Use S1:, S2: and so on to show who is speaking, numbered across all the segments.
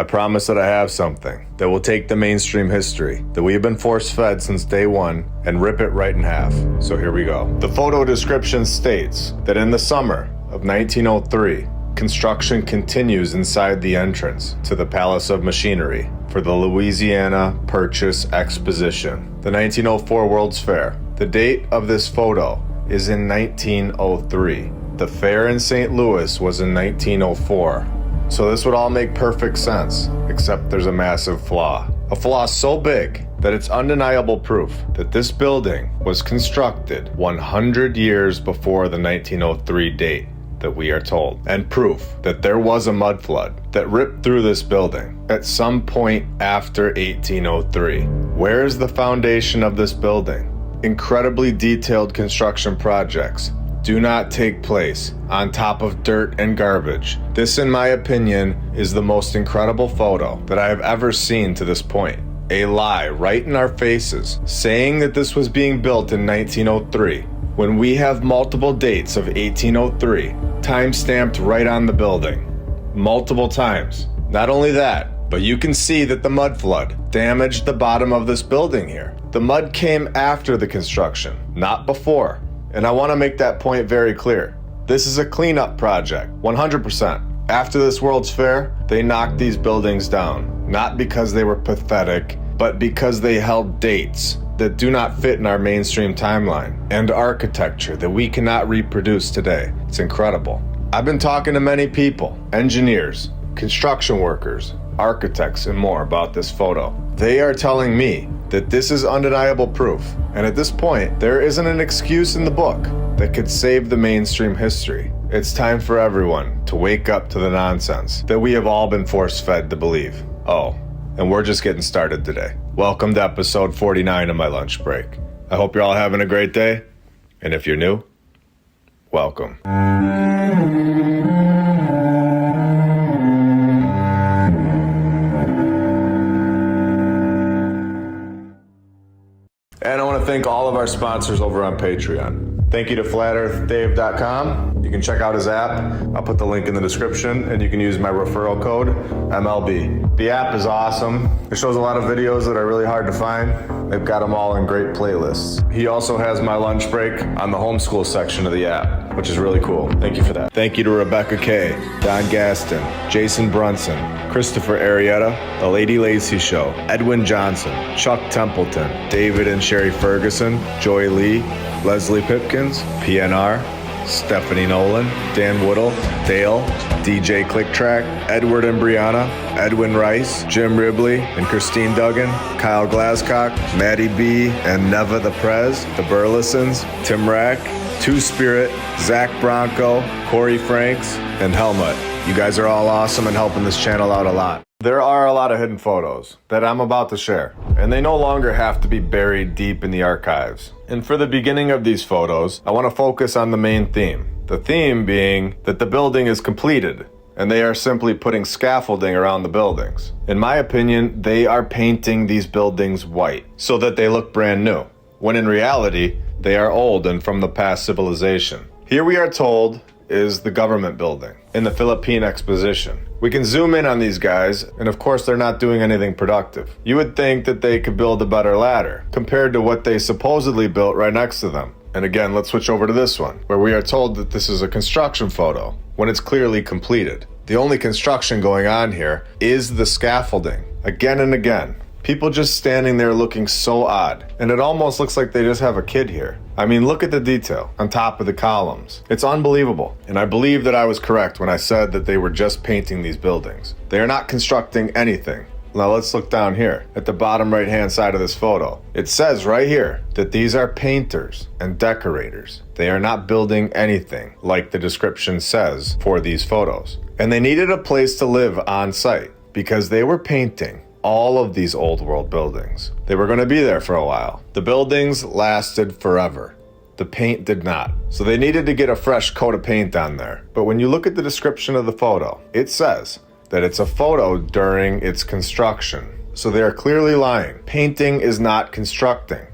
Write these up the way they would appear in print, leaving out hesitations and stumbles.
S1: I promise that I have something that will take the mainstream history that we have been force-fed since day one and rip it right in half. So here we go. The photo description states that in the summer of 1903, construction continues inside the entrance to the Palace of Machinery for the Louisiana Purchase Exposition, the 1904 World's Fair. The date of this photo is in 1903. The fair in St. Louis was in 1904. So this would all make perfect sense, except there's a massive flaw. A flaw so big that it's undeniable proof that this building was constructed 100 years before the 1903 date that we are told, and proof that there was a mud flood that ripped through this building at some point after 1803. Where is the foundation of this building? Incredibly detailed construction projects do not take place on top of dirt and garbage. This, in my opinion, is the most incredible photo that I have ever seen to this point. A lie right in our faces, saying that this was being built in 1903, when we have multiple dates of 1803 time-stamped right on the building. Multiple times. Not only that, but you can see that the mud flood damaged the bottom of this building here. The mud came after the construction, not before. And I want to make that point very clear. This is a cleanup project, 100%. After this World's Fair, they knocked these buildings down, not because they were pathetic, but because they held dates that do not fit in our mainstream timeline and architecture that we cannot reproduce today. It's incredible. I've been talking to many people, engineers, construction workers, architects, and more about this photo. They are telling me that this is undeniable proof. And at this point, there isn't an excuse in the book that could save the mainstream history. It's time for everyone to wake up to the nonsense that we have all been force-fed to believe. Oh, and we're just getting started today. Welcome to episode 49 of my lunch break. I hope you're all having a great day. And if you're new, welcome. And I want to thank all of our sponsors over on Patreon. Thank you to FlatEarthDave.com. You can check out his app. I'll put the link in the description, and you can use my referral code, MLB. The app is awesome. It shows a lot of videos that are really hard to find. They've got them all in great playlists. He also has my lunch break on the homeschool section of the app, which is really cool. Thank you for that. Thank you to Rebecca Kay, Don Gaston, Jason Brunson, Christopher Arietta, The Lady Lacey Show, Edwin Johnson, Chuck Templeton, David and Sherry Ferguson, Joy Lee, Leslie Pipkins, PNR, Stephanie Nolan, Dan Woodle, Dale, DJ Clicktrack, Edward and Brianna, Edwin Rice, Jim Ribley and Christine Duggan, Kyle Glasscock, Maddie B and Neva the Prez, the Burlesons, Tim Rack, Two Spirit, Zach Bronco, Corey Franks, and Helmut. You guys are all awesome and helping this channel out a lot. There are a lot of hidden photos that I'm about to share, and they no longer have to be buried deep in the archives. And for the beginning of these photos, I want to focus on the main theme. The theme being that the building is completed, and they are simply putting scaffolding around the buildings. In my opinion, they are painting these buildings white so that they look brand new, when in reality, they are old and from the past civilization. Here we are told is the government building in the Philippine Exposition. We can zoom in on these guys, and of course they're not doing anything productive. You would think that they could build a better ladder compared to what they supposedly built right next to them. And again, let's switch over to this one, where we are told that this is a construction photo when it's clearly completed. The only construction going on here is the scaffolding, again and again. People just standing there looking so odd, and it almost looks like they just have a kid here. I mean, look at the detail on top of the columns. It's unbelievable, and I believe that I was correct when I said that they were just painting these buildings. They are not constructing anything. Now let's look down here at the bottom right hand side of this photo. It says right here that these are painters and decorators. They are not building anything like the description says for these photos. And they needed a place to live on site because they were painting all of these old world buildings. They were going to be there for a while. The buildings lasted forever. The paint did not. So they needed to get a fresh coat of paint on there. But when you look at the description of the photo, it says that it's a photo during its construction. So they are clearly lying. Painting is not constructing.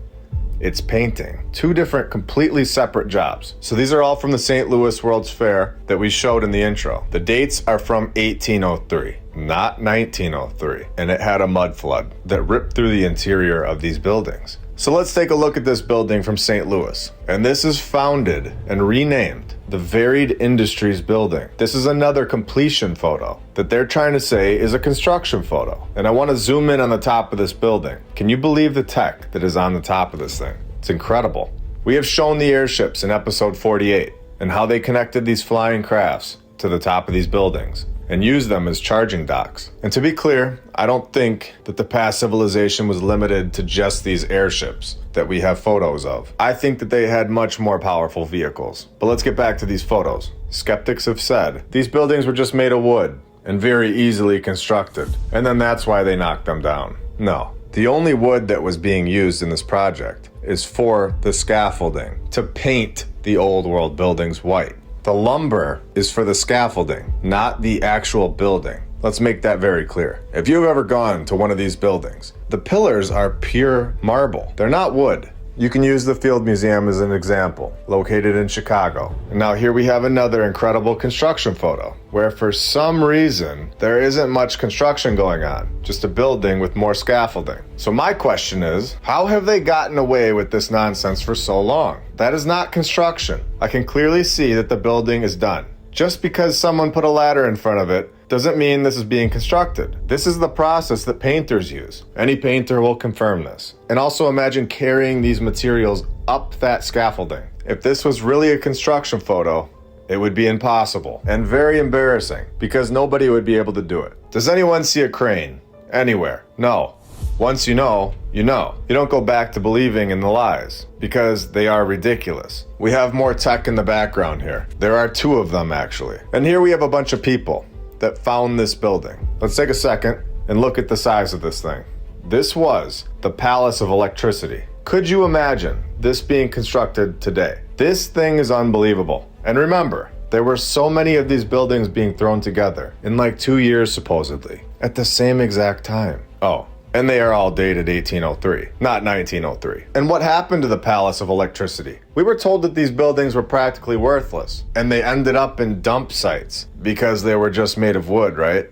S1: It's painting. Two different, completely separate jobs. So these are all from the St. Louis World's Fair that we showed in the intro. The dates are from 1803. not 1903, and it had a mud flood that ripped through the interior of these buildings. So let's take a look at this building from St. Louis. And this is founded and renamed the Varied Industries Building. This is another completion photo that they're trying to say is a construction photo. And I want to zoom in on the top of this building. Can you believe the tech that is on the top of this thing? It's incredible. We have shown the airships in episode 48 and how they connected these flying crafts to the top of these buildings and use them as charging docks. And to be clear, I don't think that the past civilization was limited to just these airships that we have photos of. I think that they had much more powerful vehicles. But let's get back to these photos. Skeptics have said these buildings were just made of wood and very easily constructed, and then that's why they knocked them down. No, the only wood that was being used in this project is for the scaffolding to paint the old world buildings white. The lumber is for the scaffolding, not the actual building. Let's make that very clear. If you've ever gone to one of these buildings, the pillars are pure marble. They're not wood. You can use the Field Museum as an example, located in Chicago. And now here we have another incredible construction photo, where for some reason, there isn't much construction going on, just a building with more scaffolding. So my question is, how have they gotten away with this nonsense for so long? That is not construction. I can clearly see that the building is done. Just because someone put a ladder in front of it doesn't mean this is being constructed. This is the process that painters use. Any painter will confirm this. And also imagine carrying these materials up that scaffolding. If this was really a construction photo, it would be impossible and very embarrassing because nobody would be able to do it. Does anyone see a crane anywhere? No. Once you know, you know. You don't go back to believing in the lies because they are ridiculous. We have more tech in the background here. There are two of them actually. And here we have a bunch of people that found this building. Let's take a second and look at the size of this thing. This was the Palace of Electricity. Could you imagine this being constructed today? This thing is unbelievable. And remember, there were so many of these buildings being thrown together in like 2 years supposedly, at the same exact time. Oh, and they are all dated 1803, not 1903. And what happened to the Palace of Electricity? We were told that these buildings were practically worthless, and they ended up in dump sites because they were just made of wood, right?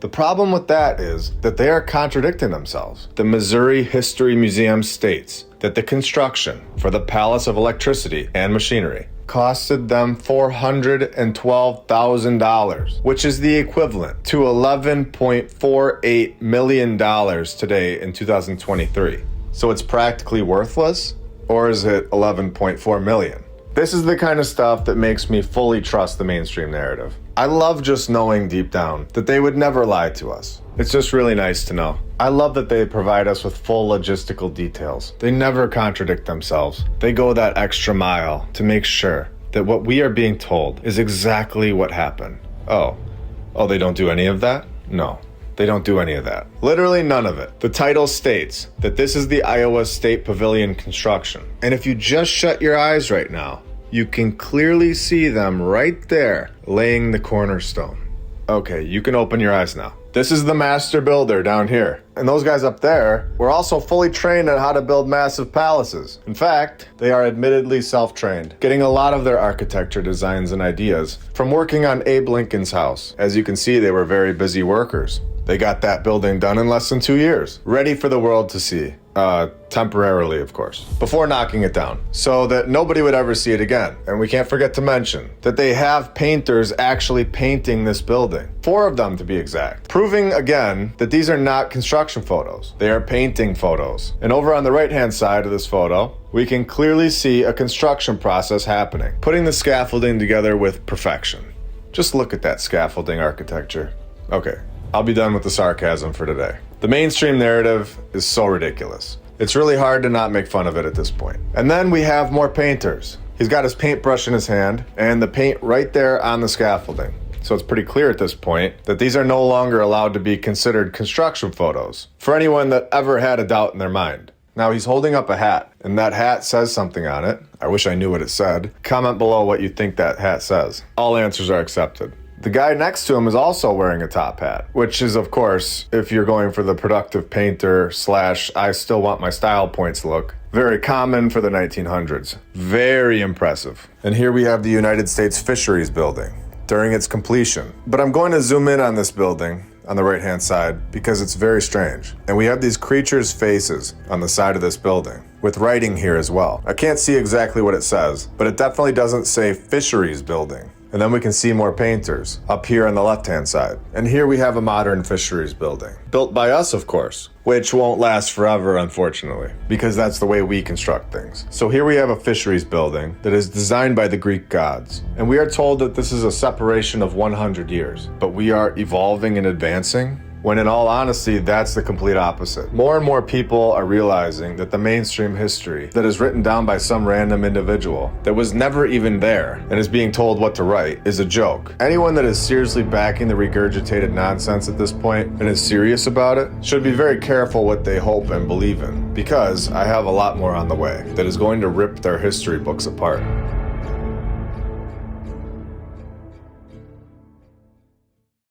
S1: The problem with that is that they are contradicting themselves. The Missouri History Museum states that the construction for the Palace of Electricity and Machinery costed them $412,000, which is the equivalent to $11.48 million today in 2023. So it's practically worthless, or is it 11.4 million? This is the kind of stuff that makes me fully trust the mainstream narrative. I love just knowing deep down that they would never lie to us. It's just really nice to know. I love that they provide us with full logistical details. They never contradict themselves. They go that extra mile to make sure that what we are being told is exactly what happened. Oh, they don't do any of that? No, they don't do any of that. Literally none of it. The title states that this is the Iowa State Pavilion construction. And if you just shut your eyes right now, you can clearly see them right there laying the cornerstone. Okay, you can open your eyes now. This is the master builder down here. And those guys up there were also fully trained on how to build massive palaces. In fact, they are admittedly self-trained, getting a lot of their architecture designs and ideas from working on Abe Lincoln's house. As you can see, they were very busy workers. They got that building done in less than 2 years, ready for the world to see. Temporarily, of course, before knocking it down, so that nobody would ever see it again. And we can't forget to mention that they have painters actually painting this building. 4 of them to be exact. Proving again that these are not construction photos. They are painting photos. And over on the right-hand side of this photo, we can clearly see a construction process happening, putting the scaffolding together with perfection. Just look at that scaffolding architecture. Okay, I'll be done with the sarcasm for today. The mainstream narrative is so ridiculous. It's really hard to not make fun of it at this point. And then we have more painters. He's got his paintbrush in his hand and the paint right there on the scaffolding. So it's pretty clear at this point that these are no longer allowed to be considered construction photos for anyone that ever had a doubt in their mind. Now he's holding up a hat, and that hat says something on it. I wish I knew what it said. Comment below what you think that hat says. All answers are accepted. The guy next to him is also wearing a top hat, which is, of course, if you're going for the productive painter / I still want my style points look, very common for the 1900s. Very impressive. And here we have the United States Fisheries Building during its completion. But I'm going to zoom in on this building on the right-hand side because it's very strange. And we have these creatures' faces on the side of this building, with writing here as well. I can't see exactly what it says, but it definitely doesn't say fisheries building. And then we can see more painters up here on the left-hand side. And here we have a modern fisheries building. Built by us, of course, which won't last forever, unfortunately, because that's the way we construct things. So here we have a fisheries building that is designed by the Greek gods. And we are told that this is a separation of 100 years. But we are evolving and advancing, when in all honesty, that's the complete opposite. More and more people are realizing that the mainstream history that is written down by some random individual that was never even there and is being told what to write is a joke. Anyone that is seriously backing the regurgitated nonsense at this point and is serious about it should be very careful what they hope and believe in, because I have a lot more on the way that is going to rip their history books apart.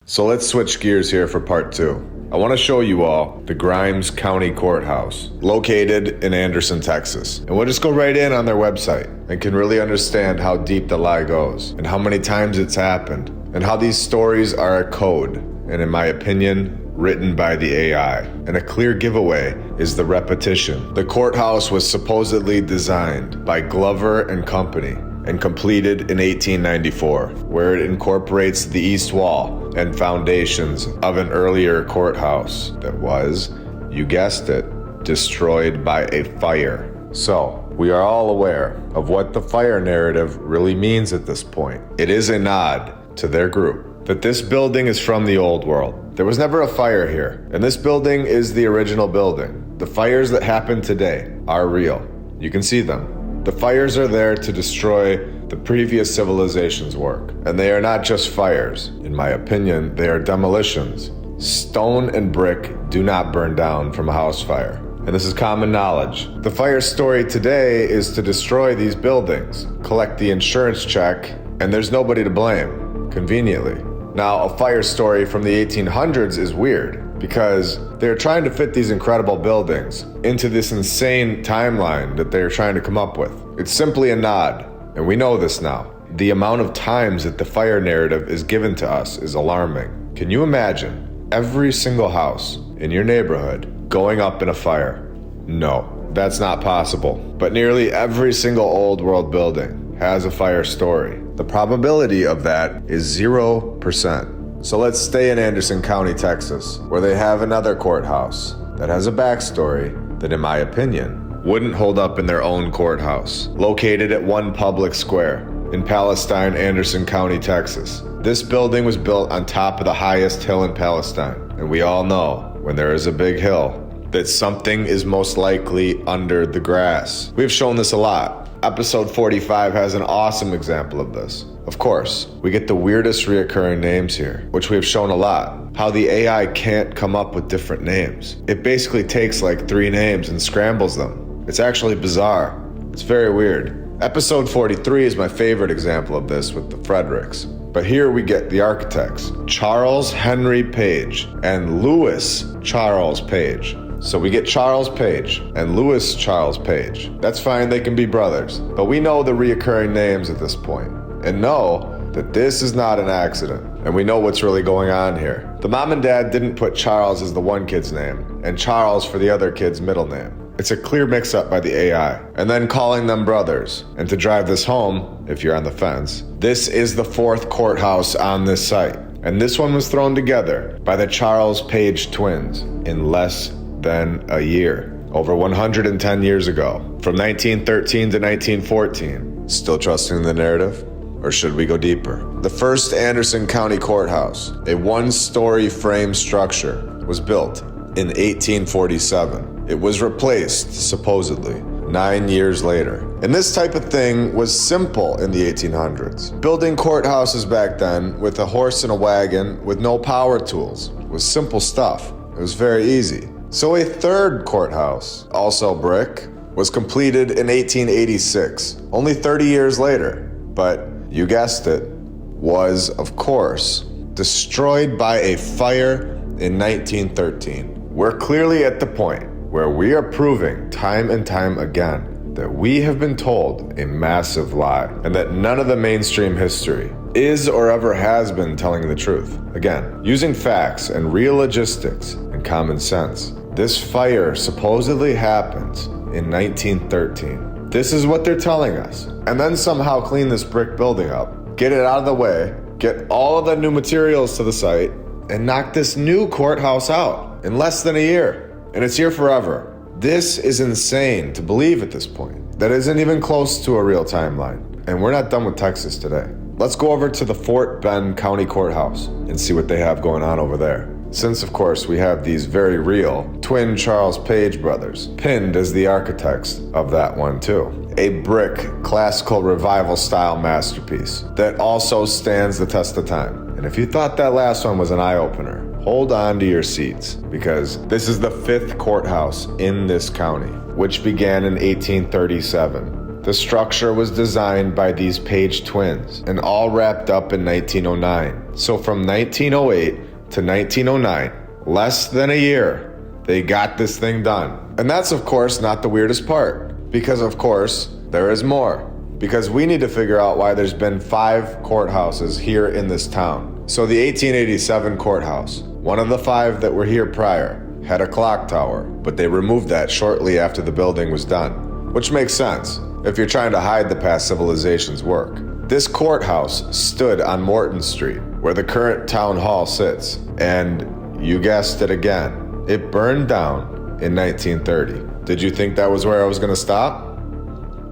S1: So let's switch gears here for part 2. I want to show you all the Grimes County Courthouse, located in Anderson, Texas. And we'll just go right in on their website and can really understand how deep the lie goes and how many times it's happened and how these stories are a code, and in my opinion, written by the AI. And a clear giveaway is the repetition. The courthouse was supposedly designed by Glover and Company and completed in 1894, where it incorporates the east wall and foundations of an earlier courthouse that was, you guessed it, destroyed by a fire. So, we are all aware of what the fire narrative really means at this point. It is a nod to their group that this building is from the old world. There was never a fire here, and this building is the original building. The fires that happen today are real. You can see them. The fires are there to destroy the previous civilization's work. And they are not just fires. In my opinion, they are demolitions. Stone and brick do not burn down from a house fire. And this is common knowledge. The fire story today is to destroy these buildings, collect the insurance check, and there's nobody to blame, conveniently. Now, a fire story from the 1800s is weird, because they're trying to fit these incredible buildings into this insane timeline that they're trying to come up with. It's simply a nod, and we know this now. The amount of times that the fire narrative is given to us is alarming. Can you imagine every single house in your neighborhood going up in a fire? No, that's not possible. But nearly every single old world building has a fire story. The probability of that is 0%. So let's stay in Anderson County, Texas, where they have another courthouse that has a backstory that, in my opinion, wouldn't hold up in their own courthouse, located at One Public Square in Palestine, Anderson County, Texas. This building was built on top of the highest hill in Palestine, and we all know when there is a big hill that something is most likely under the grass. We've shown this a lot. Episode 45 has an awesome example of this. Of course, we get the weirdest reoccurring names here, which we've shown a lot. How the AI can't come up with different names. It basically takes like 3 names and scrambles them. It's actually bizarre. It's very weird. Episode 43 is my favorite example of this with the Fredericks. But here we get the architects, Charles Henry Page and Louis Charles Page. So we get Charles Page and Louis Charles Page. That's fine, they can be brothers. But we know the reoccurring names at this point, and know that this is not an accident. And we know what's really going on here. The mom and dad didn't put Charles as the one kid's name, and Charles for the other kid's middle name. It's a clear mix-up by the AI. And then calling them brothers. And to drive this home, if you're on the fence, this is the 4th courthouse on this site. And this one was thrown together by the Charles Page twins in less than a year, over 110 years ago, from 1913 to 1914. Still trusting the narrative? Or should we go deeper? The first Anderson County Courthouse, a 1-story frame structure, was built in 1847. It was replaced, supposedly, 9 years later. And this type of thing was simple in the 1800s. Building courthouses back then with a horse and a wagon with no power tools was simple stuff. It was very easy. So a 3rd courthouse, also brick, was completed in 1886, only 30 years later. But you guessed it, was, of course, destroyed by a fire in 1913. We're clearly at the point where we are proving time and time again that we have been told a massive lie, and that none of the mainstream history is or ever has been telling the truth. Again, using facts and real logistics and common sense. This fire supposedly happens in 1913. This is what they're telling us. And then somehow clean this brick building up, get it out of the way, get all of the new materials to the site, and knock this new courthouse out in less than a year. And it's here forever. This is insane to believe at this point. That isn't even close to a real timeline. And we're not done with Texas today. Let's go over to the Fort Bend County Courthouse and see what they have going on over there. Since, of course, we have these very real twin Charles Page brothers, pinned as the architects of that one too. A brick, classical revival style masterpiece that also stands the test of time. And if you thought that last one was an eye-opener, hold on to your seats, because this is the 5th courthouse in this county, which began in 1837. The structure was designed by these Page twins and all wrapped up in 1909. So from 1908 to 1909, less than a year, they got this thing done. And that's, of course, not the weirdest part, because, of course, there is more. Because we need to figure out why there's been 5 courthouses here in this town. So the 1887 courthouse, one of the 5 that were here prior, had a clock tower, but they removed that shortly after the building was done, which makes sense if you're trying to hide the past civilization's work. This courthouse stood on Morton Street, where the current town hall sits, and you guessed it again, it burned down in 1930. Did you think that was where I was going to stop?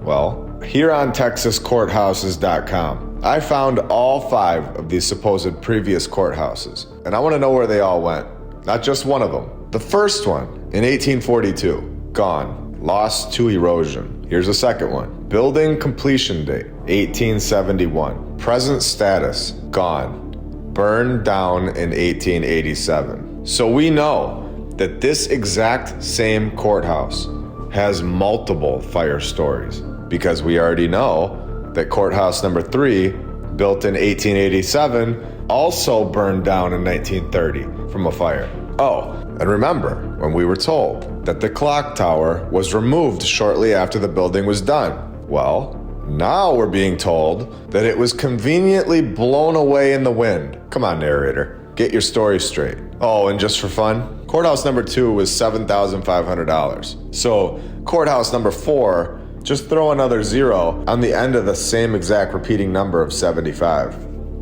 S1: Well, here on TexasCourthouses.com, I found all 5 of these supposed previous courthouses, and I want to know where they all went. Not just one of them. The first one, in 1842, gone, lost to erosion. Here's the second one. Building completion date, 1871. Present status, gone. Burned down in 1887. So we know that this exact same courthouse has multiple fire stories, because we already know that courthouse number 3, built in 1887, also burned down in 1930 from a fire. Oh, and remember when we were told that the clock tower was removed shortly after the building was done? Well, now we're being told that it was conveniently blown away in the wind. Come on, narrator, get your story straight. Oh, and just for fun, courthouse number 2 was $7,500. So courthouse number 4, just throw another 0 on the end of the same exact repeating number of 75.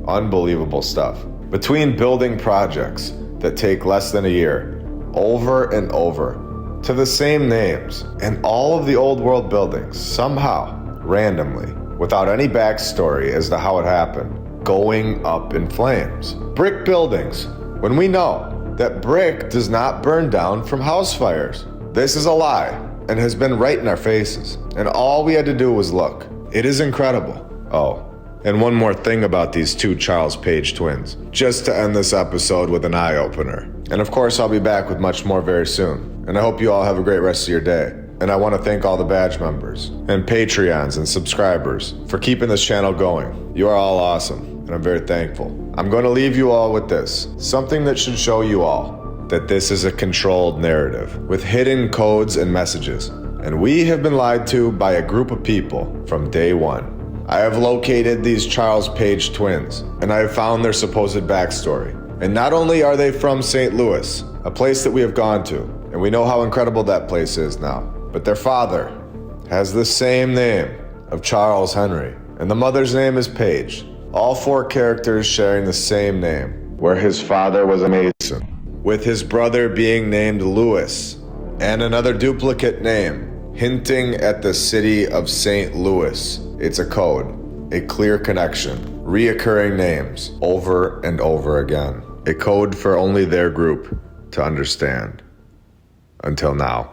S1: Unbelievable stuff. Between building projects that take less than a year, over and over, to the same names, and all of the old world buildings, somehow, randomly, without any backstory as to how it happened, going up in flames. Brick buildings, when we know that brick does not burn down from house fires. This is a lie, and has been right in our faces, and all we had to do was look. It is incredible. Oh, and one more thing about these 2 Charles Page twins, just to end this episode with an eye-opener. And of course, I'll be back with much more very soon, and I hope you all have a great rest of your day. And I want to thank all the badge members, and Patreons, and subscribers for keeping this channel going. You are all awesome, and I'm very thankful. I'm going to leave you all with this, something that should show you all that this is a controlled narrative with hidden codes and messages, and we have been lied to by a group of people from day one. I have located these Charles Page twins, and I have found their supposed backstory. And not only are they from St. Louis, a place that we have gone to, and we know how incredible that place is now, but their father has the same name of Charles Henry, and the mother's name is Page. All 4 characters sharing the same name, where his father was a Mason, with his brother being named Louis, and another duplicate name, hinting at the city of St. Louis. It's a code, a clear connection, reoccurring names over and over again. A code for only their group to understand. Until now.